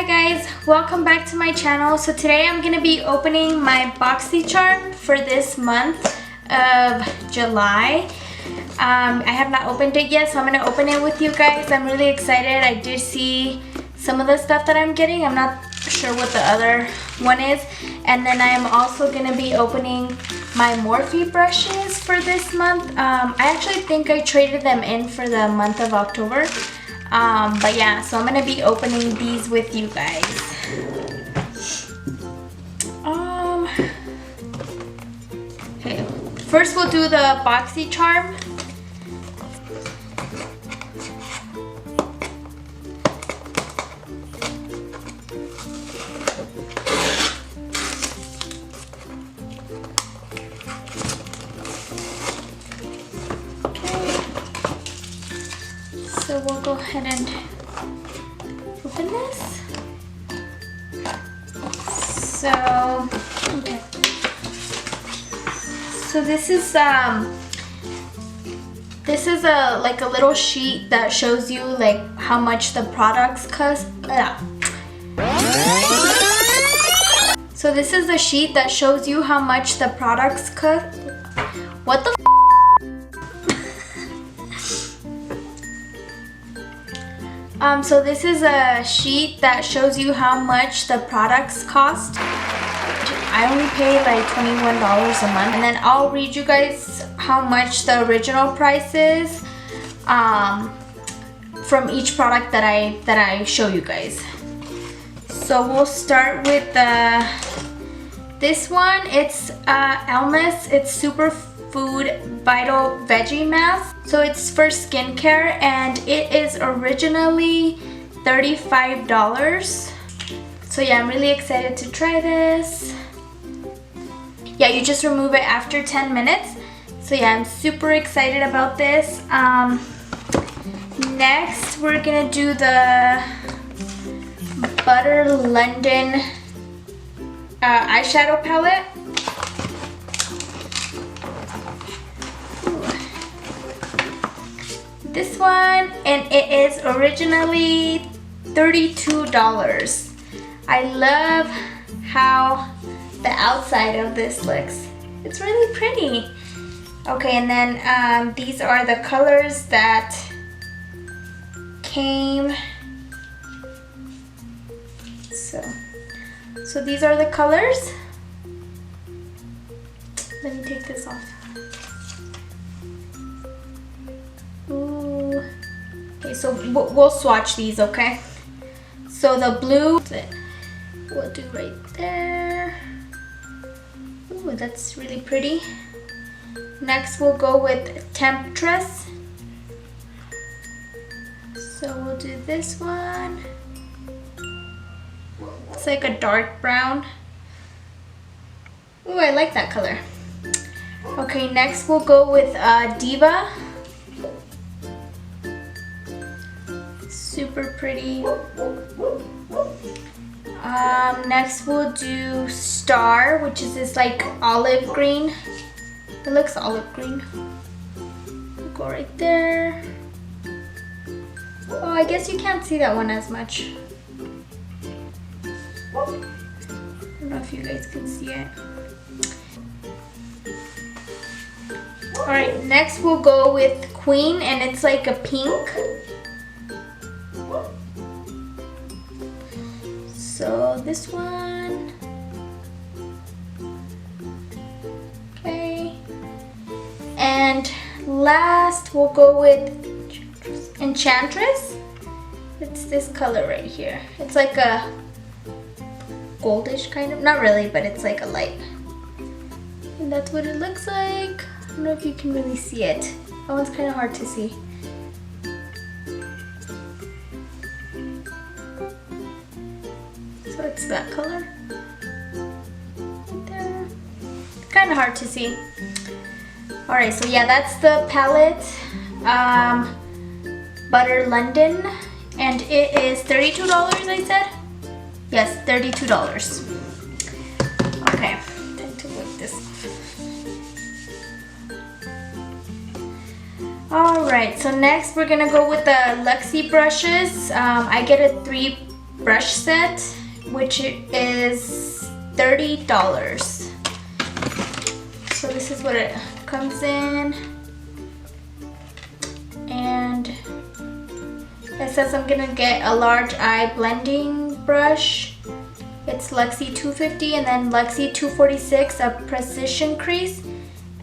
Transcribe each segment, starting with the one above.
guys, welcome back to my channel. So today I'm gonna be opening my BOXYCHARM for this month of July. I have not opened it yet, so I'm gonna open it with you guys. I'm really excited. I did see some of the stuff that I'm getting. I'm not sure what the other one is. And then I am also gonna be opening my Morphe brushes for this month. I actually think I traded them in for the month of October. But yeah, so I'm gonna be opening these with you guys. Okay, first we'll do the BOXYCHARM. So we'll go ahead and open this. So, okay. So this is like a little sheet that shows you like how much the products cost. So this is the sheet that shows you how much the products cost. What the? So this is a sheet that shows you how much the products cost. I only pay like $21 a month, and then I'll read you guys how much the original price is from each product that I show you guys. So we'll start with this one. It's Elmis. It's Superfood Vital Veggie Mask. So it's for skincare, and it is originally $35. So yeah, I'm really excited to try this. Yeah, you just remove it after 10 minutes. So yeah, I'm super excited about this. Next, we're gonna do the Butter London eyeshadow palette. This one, and it is originally $32. I love how the outside of this looks. It's really pretty. Okay, and then these are the colors that came. So these are the colors. Let me take this off. Ooh. Okay, so we'll swatch these, okay? So the blue, we'll do right there. Ooh, that's really pretty. Next, we'll go with Temptress. So we'll do this one. It's like a dark brown. Ooh, I like that color. Okay, next we'll go with Diva. Super pretty. Next we'll do Star, which is this like olive green. It looks olive green. We'll go right there. Oh, I guess you can't see that one as much. I don't know if you guys can see it. Alright, next we'll go with Queen, and it's like a pink. So this one. Okay. And last we'll go with Enchantress. It's this color right here. It's like a goldish kind of, not really, but it's like a light. And that's what it looks like. I don't know if you can really see it. That one's kind of hard to see. So it's that color. Right there. Kind of hard to see. Alright, so yeah, that's the palette. Butter London. And it is $32, I said? Yes, $32. Okay, time to wipe this off. Alright, so next we're gonna go with the Luxie brushes. I get a brush set, which is $30. So this is what it comes in, and it says I'm gonna get a large eye blending brush. It's Luxie 250 and then Luxie 246, a precision crease,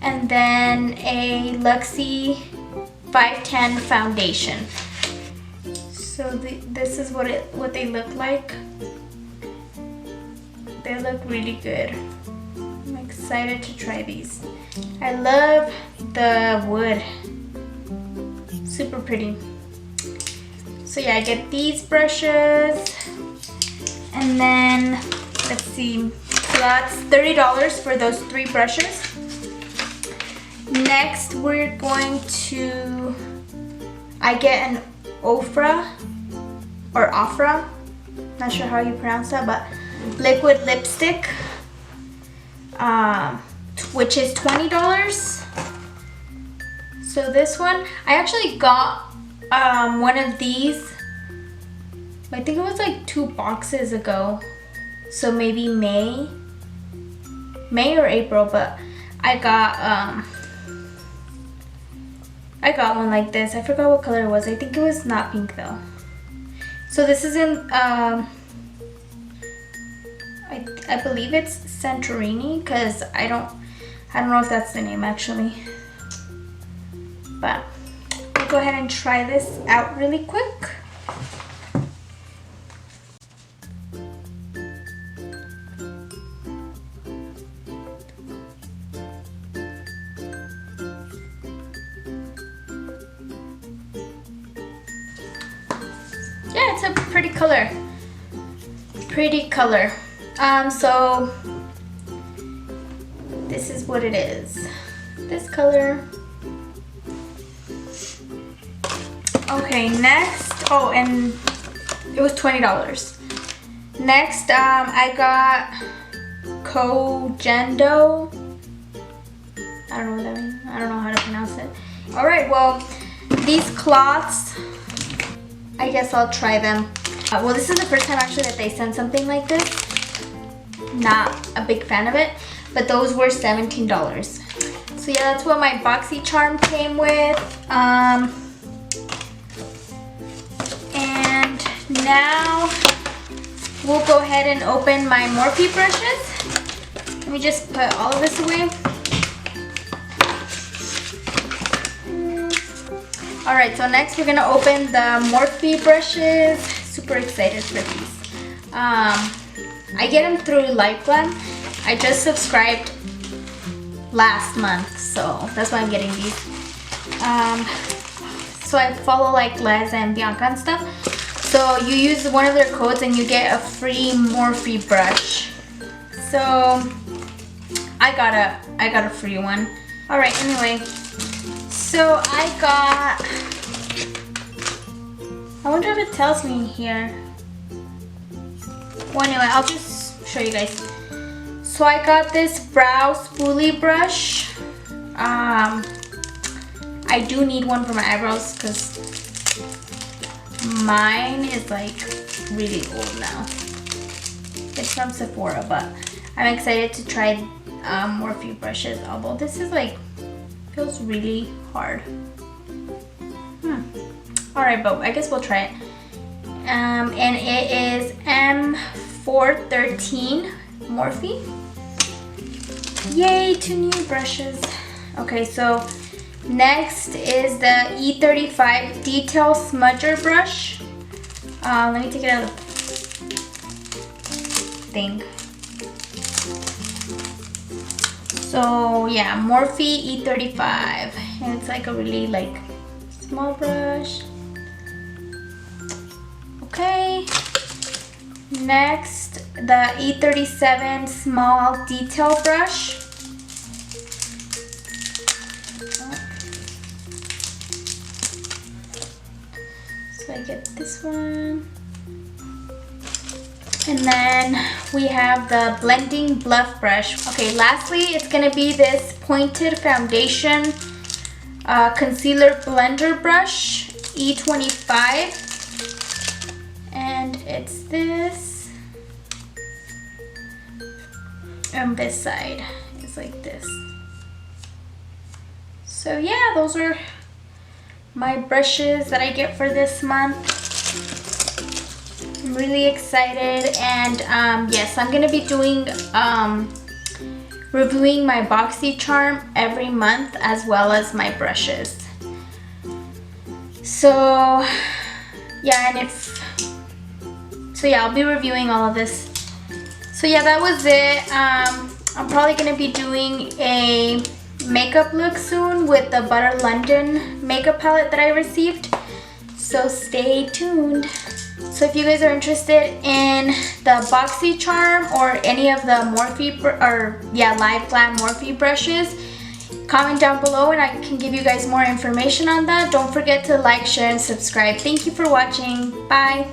and then a Luxie 510 foundation. So this is what they look like. They look really good. I'm excited to try these. I love the wood. Super pretty. So yeah, I get these brushes, and then let's see. So that's $30 for those 3 brushes. Next, we're going to, I get an Ofra, not sure how you pronounce that, but liquid lipstick, which is $20. So this one, I actually got one of these, I think it was like 2 boxes ago, so maybe May or April, but I got one like this. I forgot what color it was. I think it was not pink though. So this is in I believe it's Santorini, because I don't know if that's the name actually. But I'll go ahead and try this out really quick. Yeah, it's a pretty color. So this is what it is. This color. Okay, next, oh, and it was $20. Next, I got Kojendo. I don't know what that means. I don't know how to pronounce it. All right, well, these cloths, I guess I'll try them. Well, this is the first time actually that they sent something like this. Not a big fan of it, but those were $17. So yeah, that's what my BOXYCHARM came with. And now we'll go ahead and open my Morphe brushes. Let me just put all of this away. Alright, so next we're gonna open the Morphe brushes. Super excited for these. I get them through LifeGlam. I just subscribed last month, so that's why I'm getting these. So I follow like Les and Bianca and stuff. So you use one of their codes and you get a free Morphe brush. So I got a free one. All right, anyway. So I wonder if it tells me here. Well, anyway, I'll just show you guys. So I got this brow spoolie brush. I do need one for my eyebrows because mine is like really old now. It's from Sephora, but I'm excited to try Morphe brushes. Although this is like, feels really hard. Alright, but I guess we'll try it. And it is M413 Morphe. Yay, 2 new brushes. Okay, so next is the E35 Detail Smudger brush. Let me take it out of the thing. So yeah, Morphe E35. And it's like a really like small brush. Okay. Next, the E37 Small Detail brush. So I get this one. And then we have the Blending Bluff brush. Okay, lastly, it's gonna be this Pointed Foundation Concealer Blender brush, E25. And it's this. And this side is like this. So yeah, those are my brushes that I get for this month. I'm really excited, and yes, I'm gonna be doing reviewing my BOXYCHARM every month as well as my brushes. So yeah, I'll be reviewing all of this. So yeah, that was it. I'm probably gonna be doing a makeup look soon with the Butter London makeup palette that I received. So stay tuned. So if you guys are interested in the BOXYCHARM or any of the Live Glam Morphe brushes, comment down below and I can give you guys more information on that. Don't forget to like, share, and subscribe. Thank you for watching. Bye.